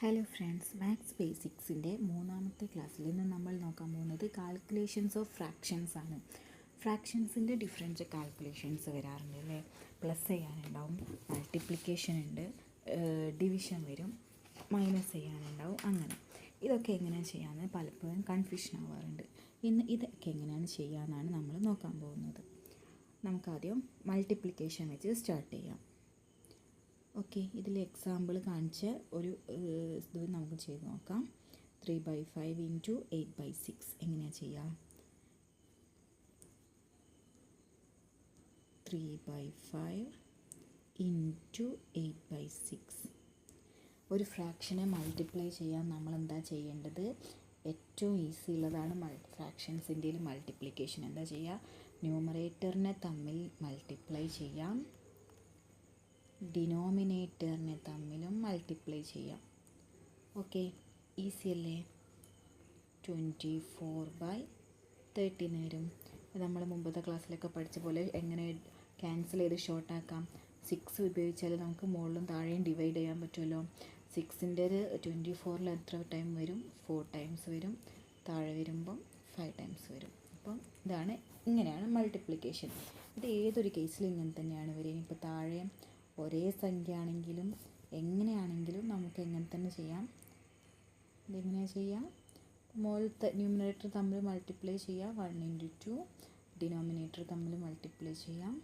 Hello friends, maths ബേസിക്സിൻ്റെ മൂന്നാമത്തെ ക്ലാസ്സിൽ നിന്ന് നമ്മൾ നോക്കാൻ പോകുന്നത് കാൽക്കുലേഷൻസ് ഓഫ് ഫ്രാക്ഷൻസ് ആണ്. ഫ്രാക്ഷൻസിൻ്റെ ഡിഫറൻറ്റ് കാൽക്കുലേഷൻസ് വരാറുണ്ട് അല്ലേ. പ്ലസ് ചെയ്യാനുണ്ടാവും, മൾട്ടിപ്ലിക്കേഷൻ ഉണ്ട്, ഡിവിഷൻ വരും, മൈനസ് ചെയ്യാനുണ്ടാവും. അങ്ങനെ ഇതൊക്കെ എങ്ങനെയാണ് ചെയ്യാമെന്ന് പലപ്പോഴും കൺഫ്യൂഷൻ ആവാറുണ്ട്. ഇന്ന് ഇതൊക്കെ എങ്ങനെയാണ് ചെയ്യാമെന്നാണ് നമ്മൾ നോക്കാൻ പോകുന്നത്. നമുക്കാദ്യം മൾട്ടിപ്ലിക്കേഷൻ വെച്ച് സ്റ്റാർട്ട് ചെയ്യാം. ഓക്കെ, ഇതിൽ എക്സാമ്പിൾ കാണിച്ച ഒരു ഇത് നമുക്ക് ചെയ്ത് നോക്കാം. 3/5 ഇൻറ്റു 8/6 എങ്ങനെയാണ് ചെയ്യുക? 3/5 ഇൻറ്റു 8/6. ഒരു ഫ്രാക്ഷനെ മൾട്ടിപ്ലൈ ചെയ്യാൻ നമ്മൾ എന്താ ചെയ്യേണ്ടത്? ഏറ്റവും ഈസി ഉള്ളതാണ് ഫ്രാക്ഷൻസിൻ്റെ മൾട്ടിപ്ലിക്കേഷൻ. എന്താ ചെയ്യുക? ന്യൂമറേറ്ററിനെ തമ്മിൽ മൾട്ടിപ്ലൈ ചെയ്യാം, ഡിനോമിനേറ്ററിനെ തമ്മിലും മൾട്ടിപ്ലൈ ചെയ്യാം. ഓക്കെ, ഈസി അല്ലേ? 24/13 വരും. നമ്മൾ മുമ്പത്തെ ക്ലാസ്സിലൊക്കെ പഠിച്ച പോലെ എങ്ങനെ ക്യാൻസൽ ചെയ്ത് ഷോർട്ടാക്കാം? 6 ഉപയോഗിച്ചാൽ നമുക്ക് മുകളിലും താഴെയും ഡിവൈഡ് ചെയ്യാൻ പറ്റുമല്ലോ. 6ൻ്റെ 24 എത്ര ടൈം വരും? 4 ടൈംസ് വരും. താഴെ വരുമ്പം 5 ടൈംസ് വരും. അപ്പം ഇതാണ്, ഇങ്ങനെയാണ് മൾട്ടിപ്ലിക്കേഷൻ. ഇത് ഏതൊരു കേസിലും ഇങ്ങനെ തന്നെയാണ് വരിക. ഇപ്പോൾ താഴെ ഒരേ സംഖ്യ ആണെങ്കിലും എങ്ങനെയാണെങ്കിലും നമുക്ക് എങ്ങനെ തന്നെ ചെയ്യാം. ഇതെങ്ങനെയാണ് ചെയ്യാം? മുകളിലത്തെ ന്യൂമിനേറ്റർ തമ്മിൽ മൾട്ടിപ്ലൈ ചെയ്യാം, 1 ഇൻറ്റു 2. ഡിനോമിനേറ്റർ തമ്മിൽ മൾട്ടിപ്ലൈ ചെയ്യാം.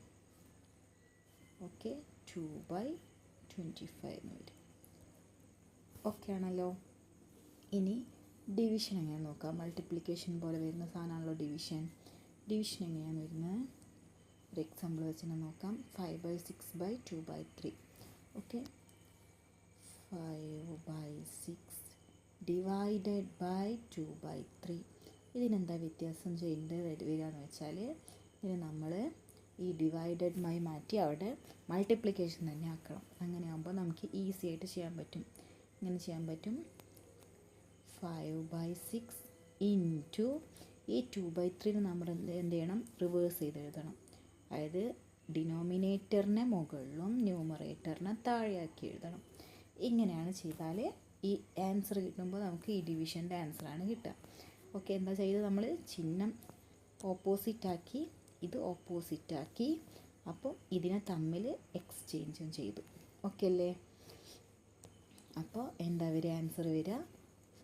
ഓക്കെ, 2/25 എന്ന് വരും. ഓക്കെ ആണല്ലോ. ഇനി ഡിവിഷൻ എങ്ങനെയാണ് നോക്കാം. മൾട്ടിപ്ലിക്കേഷൻ പോലെ വരുന്ന സാധനമാണല്ലോ ഡിവിഷൻ. ഡിവിഷൻ എങ്ങനെയാണ് വരുന്നത്? ഒരു എക്സാമ്പിൾ വെച്ച് തന്നെ നോക്കാം. 5/6/2/3. Okay, 5/6 divided by 2/3. ഇതിനെന്താ വ്യത്യാസം ചെയ്യേണ്ടത് വരികയെന്ന് വെച്ചാൽ, ഇതിന് നമ്മൾ ഈ ഡിവൈഡഡ് ബൈ മാറ്റി അവിടെ മൾട്ടിപ്ലിക്കേഷൻ തന്നെ ആക്കണം. അങ്ങനെ ആകുമ്പോൾ നമുക്ക് ഈസി ആയിട്ട് ചെയ്യാൻ പറ്റും. ഇങ്ങനെ ചെയ്യാൻ പറ്റും. 5/6 ഇൻറ്റു ഈ 2/3 നമ്മൾ എന്ത് ചെയ്യണം? റിവേഴ്സ് ചെയ്ത് എഴുതണം. അതായത് ഡിനോമിനേറ്ററിനെ മുകളിലും ന്യൂമറേറ്ററിനെ താഴെയാക്കി എഴുതണം. ഇങ്ങനെയാണ് ചെയ്താൽ ഈ ആൻസർ കിട്ടുമ്പോൾ നമുക്ക് ഈ ഡിവിഷൻ്റെ ആൻസറാണ് കിട്ടുക. ഓക്കെ, എന്താ ചെയ്തത്? നമ്മൾ ചിഹ്നം ഓപ്പോസിറ്റാക്കി, ഇത് ഓപ്പോസിറ്റാക്കി, അപ്പോൾ ഇതിനെ തമ്മിൽ എക്സ്ചേഞ്ചും ചെയ്തു. ഓക്കെ അല്ലേ? അപ്പോൾ എന്താ വരിക? ആൻസർ വരിക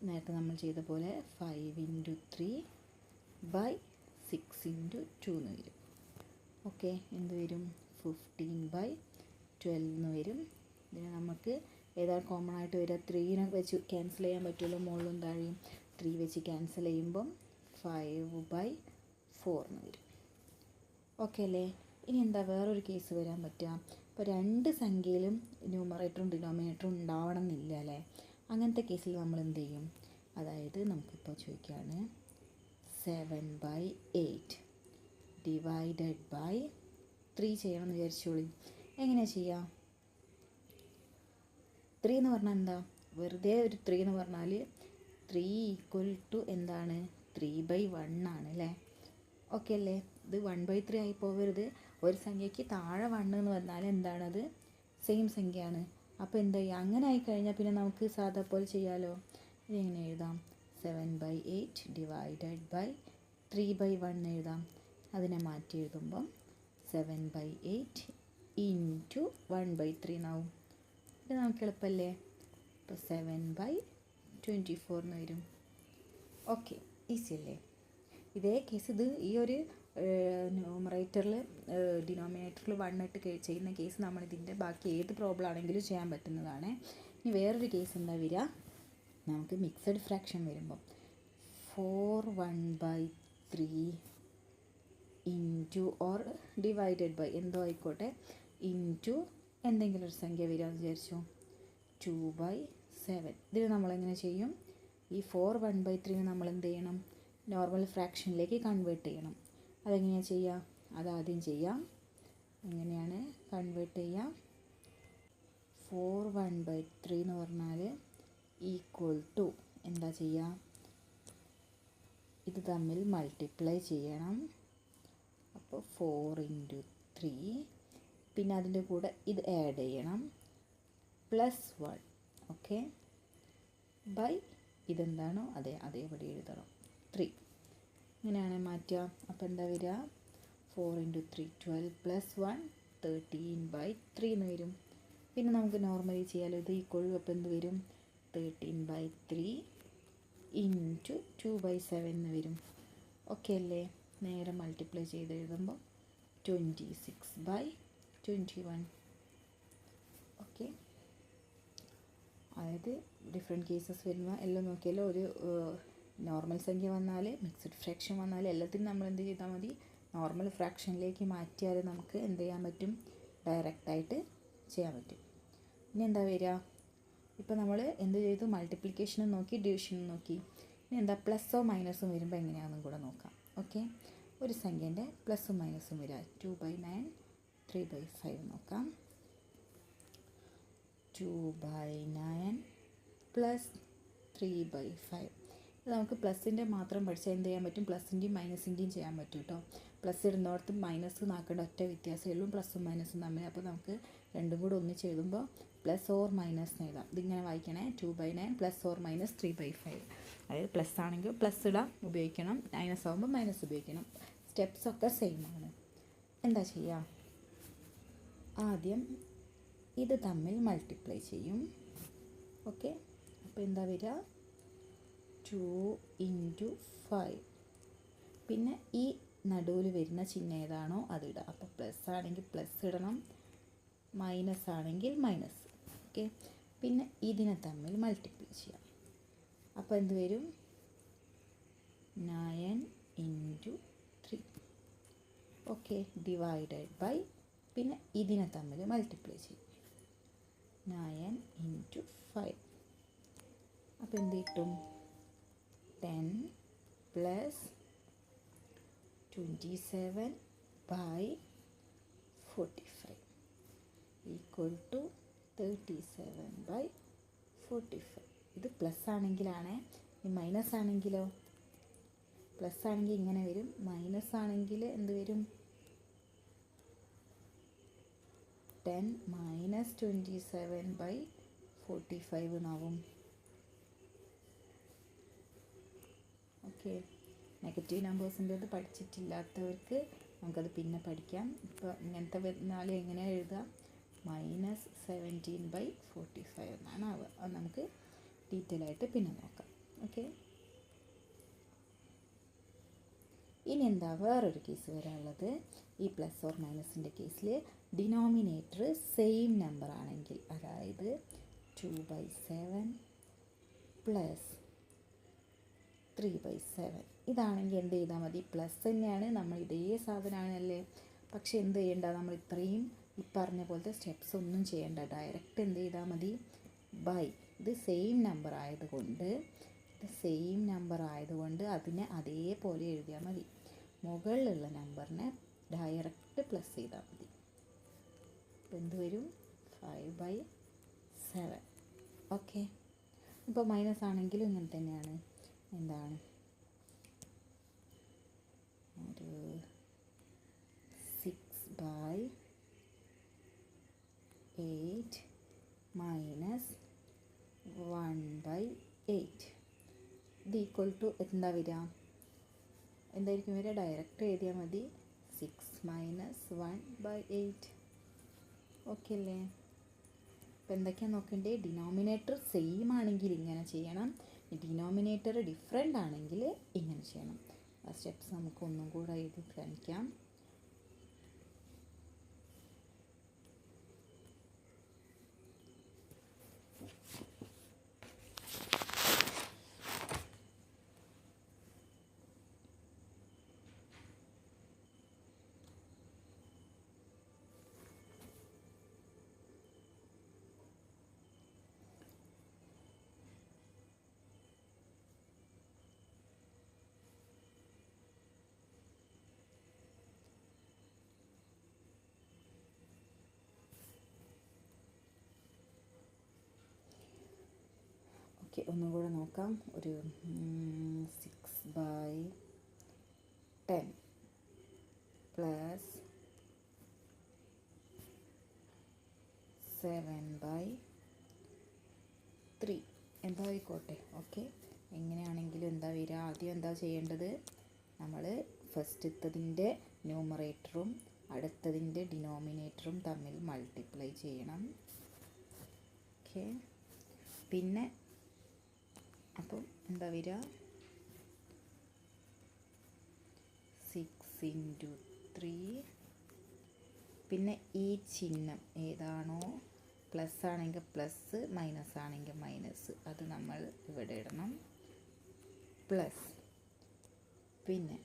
നേരത്തെ നമ്മൾ ചെയ്ത പോലെ 5 ഇൻറ്റു 3/6 ഇൻറ്റു 2 എന്ന് വരും. ഓക്കെ, എന്ത് വരും? 15/12 എന്ന് വരും. ഇതിന് നമുക്ക് ഏതാണ് കോമൺ ആയിട്ട് വരിക? 3നെ വെച്ച് ക്യാൻസൽ ചെയ്യാൻ പറ്റുമല്ലോ, മുകളിലും താഴെയും. 3 വെച്ച് ക്യാൻസൽ ചെയ്യുമ്പം 5/4 എന്ന് വരും. ഓക്കെ അല്ലേ? ഇനി എന്താ വേറൊരു കേസ് വരാൻ പറ്റുക? ഇപ്പോൾ രണ്ട് സംഖ്യയിലും ന്യൂമറേറ്ററും ഡിനോമിനേറ്ററും ഉണ്ടാവണം എന്നില്ല അല്ലേ. അങ്ങനത്തെ കേസിൽ നമ്മൾ എന്ത് ചെയ്യും? അതായത് നമുക്കിപ്പോൾ ചോദിക്കുകയാണ് 7/8 ഡിവൈഡഡ് ബൈ 3 ചെയ്യണമെന്ന് വിചാരിച്ചോളി. എങ്ങനെയാണ് ചെയ്യുക? 3 എന്ന് പറഞ്ഞാൽ എന്താ? വെറുതെ ഒരു 3 എന്ന് പറഞ്ഞാൽ 3 = എന്താണ്? 3/1 ആണ് അല്ലേ. ഓക്കെ അല്ലേ? ഇത് 1/3 ആയി പോകരുത്. ഒരു സംഖ്യയ്ക്ക് താഴെ 1 എന്ന് പറഞ്ഞാൽ എന്താണത്? സെയിം സംഖ്യയാണ്. അപ്പോൾ എന്താ ചെയ്യുക? അങ്ങനെ ആയിക്കഴിഞ്ഞാൽ പിന്നെ നമുക്ക് സാധാ പോലെ ചെയ്യാമല്ലോ. ഇതെങ്ങനെ എഴുതാം? 7/8 ഡിവൈഡഡ് ബൈ 3/1 എഴുതാം. അതിനെ മാറ്റി എഴുതുമ്പം 7/8 ഇൻറ്റു 1/3 എന്നാവും. ഇത് നമുക്ക് എളുപ്പമല്ലേ? ഇപ്പോൾ 7/24 എന്ന് വരും. ഓക്കെ, ഈസി അല്ലേ? ഇതേ കേസ് ഇത് ഈ ഒരു ന്യൂമറേറ്ററിൽ ഡിനോമിനേറ്ററിൽ 1 ഇട്ട് ചെയ്യുന്ന കേസ് നമ്മളിതിൻ്റെ ബാക്കി ഏത് പ്രോബ്ലം ആണെങ്കിലും ചെയ്യാൻ പറ്റുന്നതാണ്. ഇനി വേറൊരു കേസ് എന്താ വരിക? നമുക്ക് മിക്സഡ് ഫ്രാക്ഷൻ വരുമ്പം 4/1/3 ഇൻറ്റു ഓർ ഡിവൈഡഡ് ബൈ എന്തോ ആയിക്കോട്ടെ ഇൻറ്റു എന്തെങ്കിലും ഒരു സംഖ്യ വരികയെന്ന് വിചാരിച്ചു, 2/7. ഇതിൽ നമ്മളെങ്ങനെ ചെയ്യും? ഈ 4/1/3 നമ്മൾ എന്ത് ചെയ്യണം? നോർമൽ ഫ്രാക്ഷനിലേക്ക് കൺവേർട്ട് ചെയ്യണം. അതെങ്ങനെയാണ് ചെയ്യുക? അതാദ്യം ചെയ്യാം. എങ്ങനെയാണ് കൺവേർട്ട് ചെയ്യുക? 4/1/3 എന്ന് പറഞ്ഞാൽ ഈക്വൽ ടു എന്താ ചെയ്യുക? ഇത് തമ്മിൽ മൾട്ടിപ്ലൈ ചെയ്യണം. അപ്പോൾ 4 ഇൻറ്റു 3, പിന്നെ അതിൻ്റെ കൂടെ ഇത് ആഡ് ചെയ്യണം, +1. ഓക്കെ, ബൈ ഇതെന്താണോ അതേപടി എഴുതണം 3. ഇങ്ങനെയാണ് മാറ്റുക. അപ്പോൾ എന്താ വരിക? 4 × 3 12 + 1 13/3 എന്ന് വരും. പിന്നെ നമുക്ക് നോർമലി ചെയ്യാമല്ലോ. ഇത് ഈക്വൽ അപ്പോൾ എന്ത് വരും? 13/3 × 2/7 എന്ന് വരും. ഓക്കെ അല്ലേ? നേരെ മൾട്ടിപ്ലൈ ചെയ്ത് എഴുതുമ്പോൾ 26/21. ഓക്കെ, അതായത് ഡിഫറെൻറ്റ് കേസസ് വരുമ്പോൾ എല്ലാം നോക്കിയാലോ. ഒരു നോർമൽ സംഖ്യ വന്നാൽ, മിക്സഡ് ഫ്രാക്ഷൻ വന്നാൽ എല്ലാത്തിനും നമ്മൾ എന്ത് ചെയ്താൽ മതി? നോർമൽ ഫ്രാക്ഷനിലേക്ക് മാറ്റിയാൽ നമുക്ക് എന്ത് ചെയ്യാൻ പറ്റും? ഡയറക്റ്റായിട്ട് ചെയ്യാൻ പറ്റും. ഇനി എന്താ വരിക? ഇപ്പോൾ നമ്മൾ എന്ത് ചെയ്തു? മൾട്ടിപ്ലിക്കേഷനും നോക്കി, ഡിവിഷനും നോക്കി. ഇനി എന്താ പ്ലസ്സോ മൈനസോ വരുമ്പോൾ എങ്ങനെയാണെന്നും കൂടെ നോക്കാം. ഓക്കെ, ഒരു സംഖ്യേൻ്റെ പ്ലസ്സും മൈനസും വരിക. 2/9 3/5 നോക്കാം. 2/9 + 3/5. ഇത് നമുക്ക് പ്ലസിൻ്റെ മാത്രം പഠിച്ചാൽ എന്ത് ചെയ്യാൻ പറ്റും? പ്ലസിൻ്റെയും മൈനസിൻ്റെയും ചെയ്യാൻ പറ്റും കേട്ടോ. പ്ലസ് ഇടുന്നിടത്ത് മൈനസ് നാക്കേണ്ട ഒറ്റ വ്യത്യാസമേ ഉള്ളൂ, പ്ലസും മൈനസും തമ്മിൽ. അപ്പോൾ നമുക്ക് രണ്ടും കൂടെ ഒന്നിച്ച് എഴുതുമ്പോൾ പ്ലസ് ഓർ മൈനസ് എന്ന് എഴുതാം. ഇതിങ്ങനെ വായിക്കണേ. 2/9 ± 3/5. അതായത് പ്ലസ് ആണെങ്കിൽ പ്ലസ് ഇടാം ഉപയോഗിക്കണം, മൈനസ് ആകുമ്പോൾ മൈനസ് ഉപയോഗിക്കണം. സ്റ്റെപ്സൊക്കെ സെയിം ആണ്. എന്താ ചെയ്യുക? ആദ്യം ഇത് തമ്മിൽ മൾട്ടിപ്ലൈ ചെയ്യും. ഓക്കെ, അപ്പോൾ എന്താ വരിക? 2 × 5. പിന്നെ ഈ നടുവിൽ വരുന്ന ചിഹ്നം ഏതാണോ അതിടുക. അപ്പോൾ പ്ലസ് ആണെങ്കിൽ പ്ലസ് ഇടണം, മൈനസ് ആണെങ്കിൽ മൈനസ്. ഓക്കെ, പിന്നെ ഇതിനെ തമ്മിൽ മൾട്ടിപ്ലൈ ചെയ്യാം. അപ്പോൾ എന്ത് വരും? 9 × 3. ഓക്കെ, ഡിവൈഡഡ് ബൈ, പിന്നെ ഇതിനെ തമ്മിൽ മൾട്ടിപ്ലൈ ചെയ്യും. 9 × 5. അപ്പോൾ എന്ത് കിട്ടും? 10 + 27/45 = 37/45. ഇത് പ്ലസ് ആണെങ്കിലാണ്. ഈ മൈനസ് ആണെങ്കിലോ? പ്ലസ് ആണെങ്കിൽ ഇങ്ങനെ വരും, മൈനസ് ആണെങ്കിൽ എന്ത് വരും? 10 - 27/45 എന്നാവും. ഓക്കെ, നെഗറ്റീവ് നമ്പേഴ്സിൻ്റെ ഇത് പഠിച്ചിട്ടില്ലാത്തവർക്ക് നമുക്കത് പിന്നെ പഠിക്കാം. ഇപ്പോൾ ഇങ്ങനത്തെ വരുന്നാലും എങ്ങനെ എഴുതാം? -17/45 എന്നാണ് ആവുക. അത് നമുക്ക് ഡീറ്റെയിൽ ആയിട്ട് പിന്നെ നോക്കാം. ഓക്കെ, ഇനി എന്താ വേറൊരു കേസ് വരാനുള്ളത്? ഈ പ്ലസ് ഓർ മൈനസിൻ്റെ കേസിൽ ഡിനോമിനേറ്റർ സെയിം നമ്പർ ആണെങ്കിൽ, അതായത് 2/7 + 3/7 ഇതാണെങ്കിൽ എന്ത് ചെയ്താൽ മതി? പ്ലസ് തന്നെയാണ്, നമ്മൾ ഇതേ സാധനമാണല്ലേ. പക്ഷെ എന്ത് ചെയ്യേണ്ട? നമ്മൾ ഇത്രയും ഈ പറഞ്ഞ പോലത്തെ സ്റ്റെപ്സ് ഒന്നും ചെയ്യേണ്ട. ഡയറക്റ്റ് എന്ത് ചെയ്താൽ മതി? ബൈ. ഇത് സെയിം നമ്പർ ആയതുകൊണ്ട് അതിനെ അതേപോലെ എഴുതിയാൽ മതി. മുകളിലുള്ള നമ്പറിനെ ഡയറക്റ്റ് പ്ലസ് ചെയ്താൽ മതി. എന്ത് വരും? 5/7. ഓക്കെ, ഇപ്പോൾ മൈനസ് ആണെങ്കിലും ഇങ്ങനെ തന്നെയാണ്. എന്താണ്? ഒരു 6/8 - 1/8 ഇത് ഈക്വൽ ടു എന്താ വരിക? എന്തായിരിക്കും വരിക? ഡയറക്റ്റ് എഴുതിയാൽ മതി. 6 - 1/8. ഓക്കെ അല്ലേ? അപ്പോൾ എന്തൊക്കെയാണ് നോക്കേണ്ടത്? ഡിനോമിനേറ്റർ സെയിം ആണെങ്കിൽ ഇങ്ങനെ ചെയ്യണം, ഡിനോമിനേറ്റർ ഡിഫറെൻ്റ് ആണെങ്കിൽ ഇങ്ങനെ ചെയ്യണം. ആ സ്റ്റെപ്സ് നമുക്ക് ഒന്നും കൂടെ എഴുതി കാണിക്കാം. ഓക്കെ, ഒന്നും കൂടെ നോക്കാം. ഒരു 6/10 + 7/3 എന്താ ആയിക്കോട്ടെ. ഓക്കെ, എങ്ങനെയാണെങ്കിലും എന്താ വരിക, ആദ്യം എന്താ ചെയ്യേണ്ടത്, നമ്മൾ ഫസ്റ്റത്തതിൻ്റെ ന്യൂമറേറ്ററും അടുത്തതിൻ്റെ ഡിനോമിനേറ്ററും തമ്മിൽ മൾട്ടിപ്ലൈ ചെയ്യണം. ഓക്കെ, പിന്നെ അപ്പം എന്താ വരിക, 6 × 3. പിന്നെ ഈ ചിഹ്നം ഏതാണോ, പ്ലസ് ആണെങ്കിൽ പ്ലസ്, മൈനസ് ആണെങ്കിൽ മൈനസ്, അത് നമ്മൾ ഇവിടെ ഇടണം. പ്ലസ്, പിന്നെ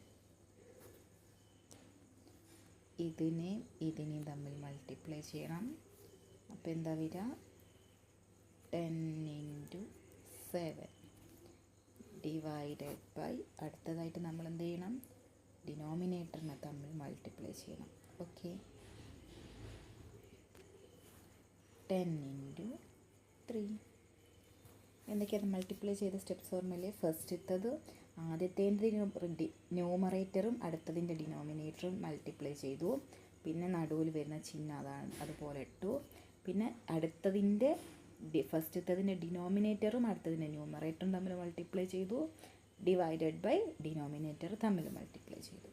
ഇതിനെയും തമ്മിൽ മൾട്ടിപ്ലൈ ചെയ്യണം. അപ്പോൾ എന്താ വരിക, 10 × 7 ഡിവൈഡഡ് ബൈ, അടുത്തതായിട്ട് നമ്മൾ എന്ത് ചെയ്യണം, ഡിനോമിനേറ്ററിനെ തമ്മിൽ മൾട്ടിപ്ലൈ ചെയ്യണം. ഓക്കെ, 10 × 3. എന്തൊക്കെയാണ് മൾട്ടിപ്ലൈ ചെയ്ത സ്റ്റെപ്സ് ഓർമ്മയില്ലേ? ഫസ്റ്റത്തത് ആദ്യത്തേൻ്റെ ന്യൂമറേറ്ററും അടുത്തതിൻ്റെ ഡിനോമിനേറ്ററും മൾട്ടിപ്ലൈ ചെയ്തു. പിന്നെ നടുവിൽ വരുന്ന ചിഹ്നം അതാണ്, അതുപോലെ ഇട്ടു. പിന്നെ അടുത്തതിൻ്റെ ഫസ്റ്റത്തതിൻ്റെ ഡിനോമിനേറ്ററും അടുത്തതിൻ്റെ ന്യൂമറേറ്ററും തമ്മിൽ മൾട്ടിപ്ലൈ ചെയ്തു. ഡിവൈഡഡ് ബൈ ഡിനോമിനേറ്റർ തമ്മിൽ മൾട്ടിപ്ലൈ ചെയ്തു.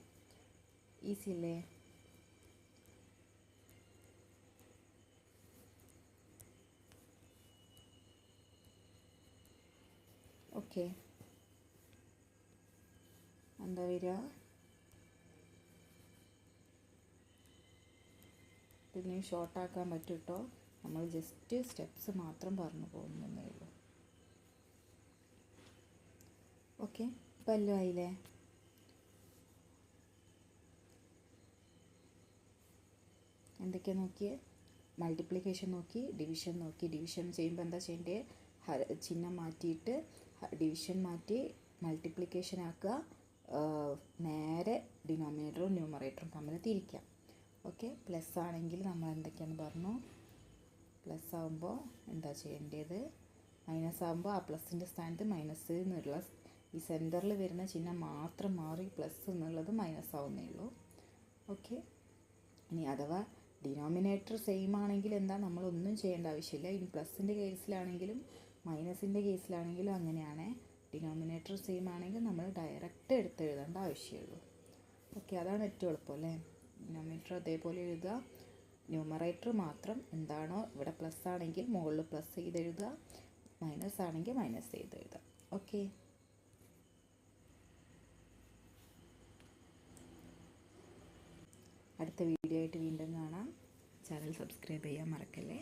ഈസി അല്ലേ? ഓക്കെ, എന്താ വരിക, ഇതിനെയും ഷോർട്ടാക്കാൻ പറ്റും കേട്ടോ. നമ്മൾ ജസ്റ്റ് സ്റ്റെപ്സ് മാത്രം പറഞ്ഞു പോകുന്നേ ഉള്ളൂ. ഓക്കെ, ഇപ്പം എല്ലാം ആയില്ലേ? എന്തൊക്കെയാണ് നോക്കിയേ, മൾട്ടിപ്ലിക്കേഷൻ നോക്കി, ഡിവിഷൻ നോക്കി. ഡിവിഷൻ ചെയ്യുമ്പോൾ എന്താ ചെയ്യേണ്ടത്, ചിഹ്നം മാറ്റിയിട്ട് ഡിവിഷൻ മാറ്റി മൾട്ടിപ്ലിക്കേഷൻ ആക്കുക, നേരെ ഡിനോമിനേറ്ററും ന്യൂമറേറ്ററും തമ്മിൽ തിരിക്കാം. ഓക്കെ, പ്ലസ് ആണെങ്കിൽ നമ്മൾ എന്തൊക്കെയാണെന്ന് പറഞ്ഞു, പ്ലസ് ആകുമ്പോൾ എന്താ ചെയ്യേണ്ടത്, മൈനസ് ആകുമ്പോൾ ആ പ്ലസിൻ്റെ സ്ഥാനത്ത് മൈനസ് എന്നുള്ള ഈ സെൻറ്ററിൽ വരുന്ന ചിഹ്നം മാത്രം മാറി പ്ലസ് എന്നുള്ളത് മൈനസ് ആവുന്നേ ഉള്ളൂ. ഓക്കെ, ഇനി അഥവാ ഡിനോമിനേറ്റർ സെയിം ആണെങ്കിൽ എന്താ, നമ്മളൊന്നും ചെയ്യേണ്ട ആവശ്യമില്ല. ഇനി പ്ലസിൻ്റെ കേസിലാണെങ്കിലും മൈനസിൻ്റെ കേസിലാണെങ്കിലും അങ്ങനെയാണ്. ഡിനോമിനേറ്റർ സെയിം ആണെങ്കിൽ നമ്മൾ ഡയറക്റ്റ് എടുത്ത് എഴുതേണ്ട ആവശ്യമുള്ളൂ. ഓക്കെ, അതാണ് ഏറ്റവും എളുപ്പം അല്ലേ. ഡിനോമിനേറ്റർ അതേപോലെ എഴുതുക, ന്യൂമറേറ്റർ മാത്രം എന്താണോ ഇവിടെ പ്ലസ് ആണെങ്കിൽ മുകളിൽ പ്ലസ് ചെയ്ത് എഴുതുക, മൈനസ് ആണെങ്കിൽ മൈനസ് ചെയ്ത് എഴുതുക. ഓക്കെ, അടുത്ത വീഡിയോ ആയിട്ട് വീണ്ടും കാണാം. ചാനൽ സബ്സ്ക്രൈബ് ചെയ്യാൻ മറക്കല്ലേ.